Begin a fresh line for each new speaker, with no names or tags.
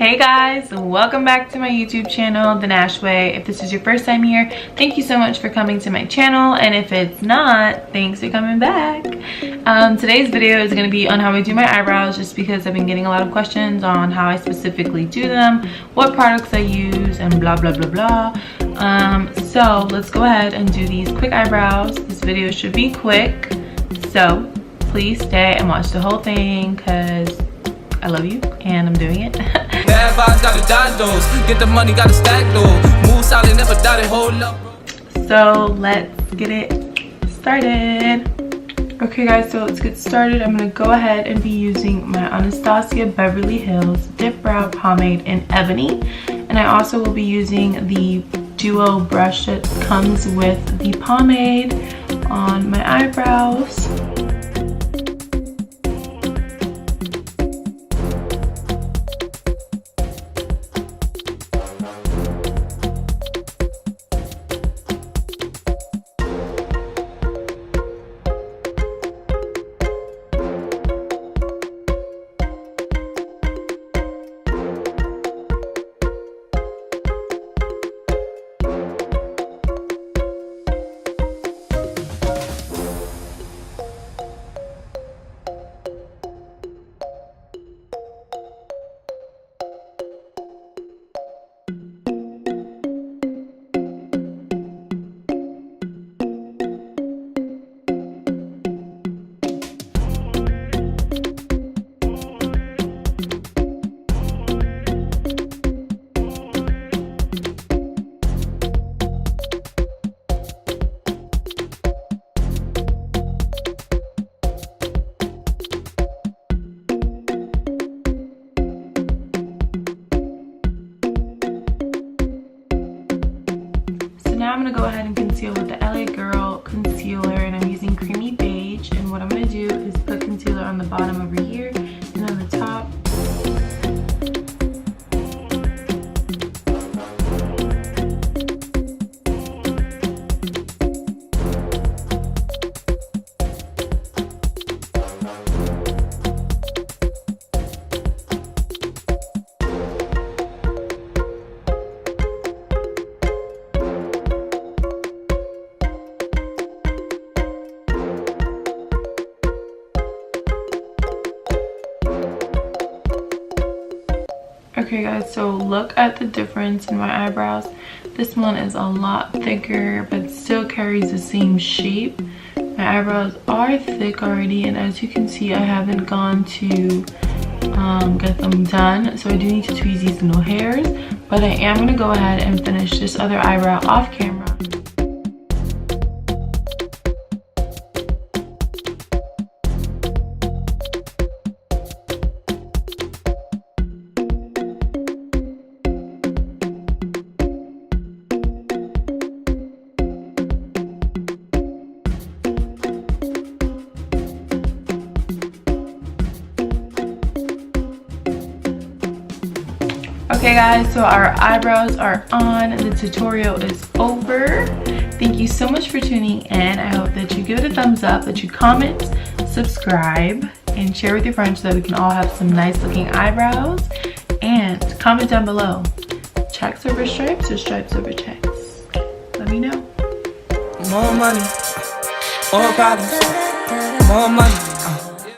Hey guys, welcome back to my YouTube channel, The Nash Way. If this is your first time here, thank you so much for coming to my channel, and if it's not, thanks for coming back. Today's video is going to be on how I do my eyebrows, just because I've been getting a lot of questions on how I specifically do them, what products I use, and blah blah blah blah. So let's go ahead and do these quick eyebrows. This video should be quick, so please stay and watch the whole thing because I love you and I'm doing it.
Bad vibes, gotta die those. Get the money, gotta stack those. Move solid, never die, hold up.
So let's get it started. Okay guys, so let's get started. I'm gonna go ahead and be using my Anastasia Beverly Hills Dip Brow Pomade in Ebony. And I also will be using the duo brush that comes with the pomade on my eyebrows. Now I'm going to go ahead and conceal with the LA Girl concealer, and I'm using Creamy Beige. And what I'm going to do is put concealer on the bottom over here and on the top. Okay guys, so look at the difference in my eyebrows. This one is a lot thicker but still carries the same shape. My eyebrows are thick already, and as you can see, I haven't gone to get them done, so I do need to tweeze these little hairs, but I am going to go ahead and finish this other eyebrow off camera. Okay guys, so our eyebrows are on. The tutorial is over. Thank you so much for tuning in. I hope that you give it a thumbs up, that you comment, subscribe, and share with your friends so that we can all have some nice looking eyebrows. And comment down below, checks over stripes or stripes over checks? Let me know.
More money, more problems, more money.